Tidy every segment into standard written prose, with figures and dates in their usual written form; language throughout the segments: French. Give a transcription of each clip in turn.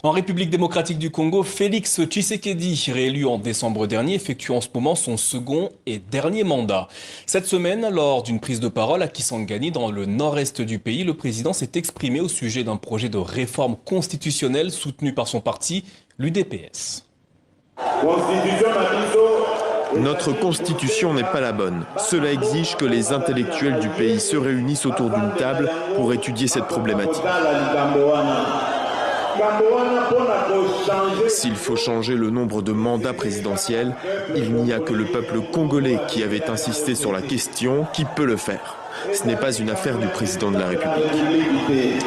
En République démocratique du Congo, Félix Tshisekedi, réélu en décembre dernier, effectue en ce moment son second et dernier mandat. Cette semaine, lors d'une prise de parole à Kisangani, dans le nord-est du pays, le président s'est exprimé au sujet d'un projet de réforme constitutionnelle soutenu par son parti, l'UDPS. Notre constitution n'est pas la bonne. Cela exige que les intellectuels du pays se réunissent autour d'une table pour étudier cette problématique. S'il faut changer le nombre de mandats présidentiels, il n'y a que le peuple congolais qui avait insisté sur la question qui peut le faire. Ce n'est pas une affaire du président de la République.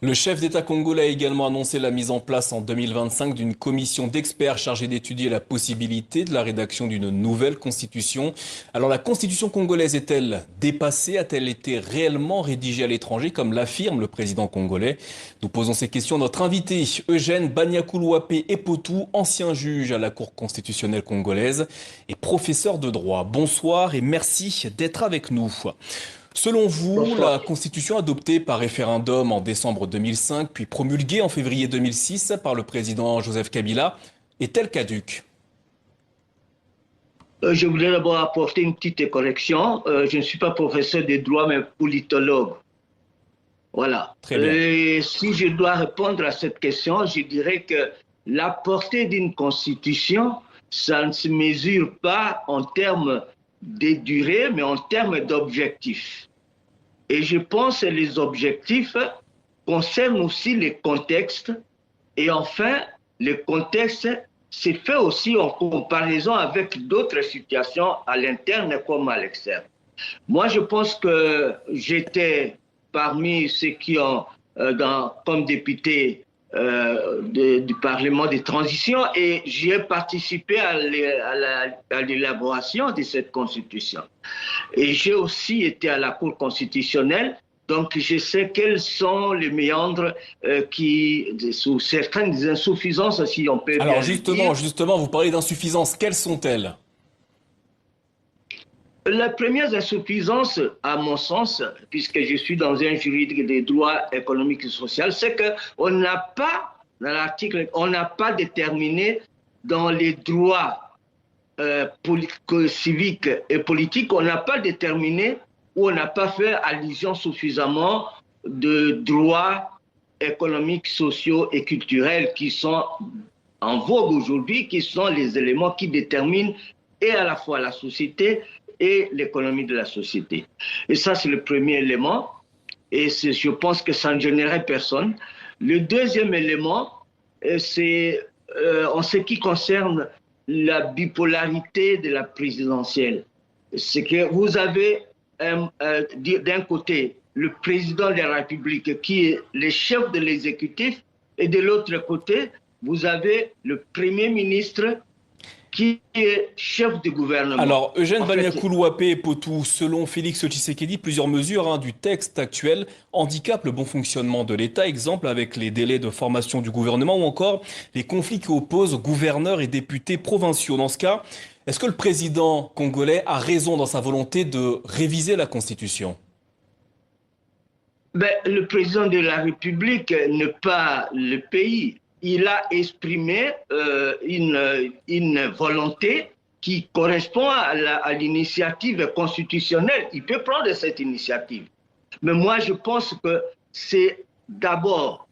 Le chef d'État congolais a également annoncé la mise en place en 2025 d'une commission d'experts chargée d'étudier la possibilité de la rédaction d'une nouvelle constitution. Alors la constitution congolaise est-elle dépassée? A-t-elle été réellement rédigée à l'étranger, comme l'affirme le président congolais? Nous posons ces questions à notre invité, Eugène Banyakoulouapé Epotou, ancien juge à la Cour constitutionnelle congolaise et professeur de droit. Bonsoir et merci d'être avec nous. Selon vous, la constitution adoptée par référendum en décembre 2005, puis promulguée en février 2006 par le président Joseph Kabila, est-elle caduque? Je voudrais d'abord apporter une petite correction. Je ne suis pas professeur de droit, mais politologue. Voilà. Très bien. Et si je dois répondre à cette question, je dirais que la portée d'une constitution, ça ne se mesure pas en termes de durée, mais en termes d'objectifs. Et je pense que les objectifs concernent aussi les contextes. Et enfin, le contexte c'est fait aussi en comparaison avec d'autres situations à l'interne comme à l'externe. Moi, je pense que j'étais parmi ceux qui ont, comme député du Parlement de transition, et j'y ai participé à l'élaboration de cette constitution. Et j'ai aussi été à la Cour constitutionnelle, donc je sais quels sont les méandres sous certaines insuffisances, si on peut Alors bien le dire. justement, vous parlez d'insuffisances. Quelles sont-elles? La première insuffisance, à mon sens, puisque je suis dans un juridique des droits économiques et sociaux, c'est qu'on n'a pas, dans l'article, on n'a pas déterminé dans les droits civiques et politiques, on n'a pas déterminé ou on n'a pas fait allusion suffisamment de droits économiques, sociaux et culturels qui sont en vogue aujourd'hui, qui sont les éléments qui déterminent et à la fois la société et l'économie de la société. Et ça, c'est le premier élément. Et je pense que ça ne gênerait personne. Le deuxième élément, c'est en ce qui concerne la bipolarité de la présidentielle. C'est que vous avez d'un côté le président de la République qui est le chef de l'exécutif et de l'autre côté, vous avez le Premier ministre qui est chef du gouvernement. Alors, Eugène Banyakoulouapé Epotou, selon Félix Tshisekedi, plusieurs mesures du texte actuel handicapent le bon fonctionnement de l'État, exemple avec les délais de formation du gouvernement ou encore les conflits qui opposent gouverneurs et députés provinciaux. Dans ce cas, est-ce que le président congolais a raison dans sa volonté de réviser la Constitution? Le président de la République n'est pas le pays. Il a exprimé une volonté qui correspond à l'initiative constitutionnelle. Il peut prendre cette initiative. Mais moi, je pense que c'est d'abord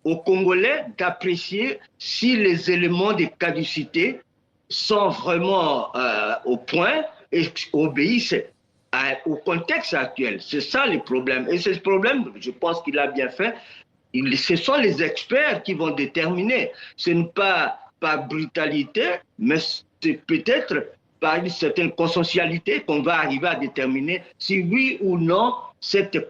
aux Congolais d'apprécier si les éléments de caducité sont vraiment au point et obéissent au contexte actuel. C'est ça le problème. Et ce problème, je pense qu'il a bien fait. Ce sont les experts qui vont déterminer. Ce n'est pas par brutalité, mais c'est peut-être par une certaine consensualité qu'on va arriver à déterminer si oui ou non cette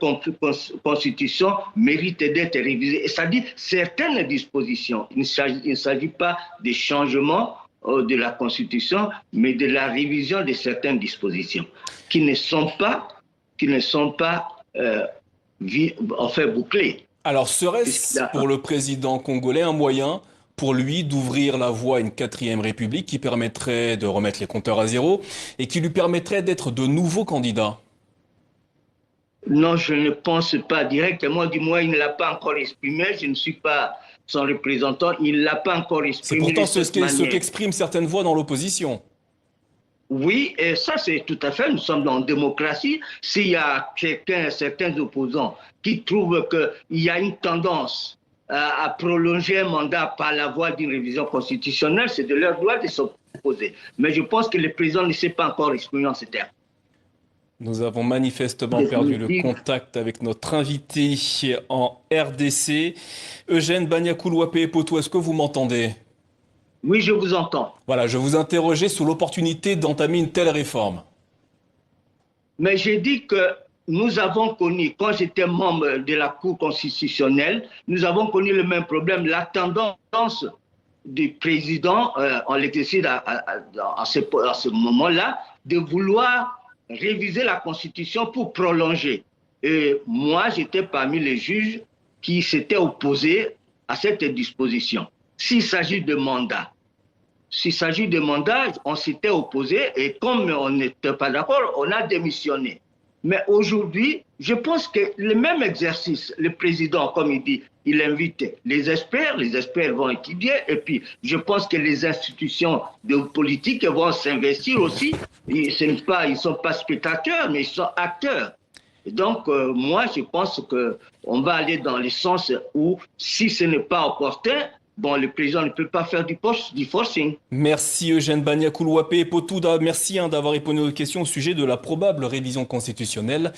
constitution mérite d'être révisée. Et ça dit certaines dispositions. Il ne s'agit pas des changements de la constitution, mais de la révision de certaines dispositions qui ne sont pas bouclées. Alors, serait-ce pour le président congolais un moyen pour lui d'ouvrir la voie à une quatrième république qui permettrait de remettre les compteurs à zéro et qui lui permettrait d'être de nouveau candidat? Non, je ne pense pas directement, du moins il ne l'a pas encore exprimé, je ne suis pas son représentant, il ne l'a pas encore C'est exprimé. pourtant ce qu'expriment certaines voix dans l'opposition. Oui, et ça c'est tout à fait, nous sommes en démocratie. S'il y a certains opposants qui trouvent qu'il y a une tendance à prolonger un mandat par la voie d'une révision constitutionnelle, c'est de leur droit de s'opposer. Mais je pense que le président ne s'est pas encore exprimé en ces termes. Nous avons manifestement perdu le contact avec notre invité en RDC. Eugène Baniakoulou-Wape-Epotou, est-ce que vous m'entendez ? Oui, je vous entends. Voilà, je vous interrogeais sur l'opportunité d'entamer une telle réforme. Mais j'ai dit que nous avons connu, quand j'étais membre de la Cour constitutionnelle, nous avons connu le même problème, la tendance du président en l'exercice à ce moment-là de vouloir réviser la Constitution pour prolonger. Et moi, j'étais parmi les juges qui s'étaient opposés à cette disposition. S'il s'agit de mandat, on s'était opposé et comme on n'était pas d'accord, on a démissionné. Mais aujourd'hui, je pense que le même exercice, le président, comme il dit, il invite les experts vont étudier et puis je pense que les institutions de politique vont s'investir aussi. Ils ne sont pas spectateurs, mais ils sont acteurs. Et donc, moi, je pense qu'on va aller dans le sens où, si ce n'est pas opportun, bon, le président ne peut pas faire du forcing. Merci Eugène Baniakoulou-Wape-Epotou. Merci d'avoir répondu aux questions au sujet de la probable révision constitutionnelle.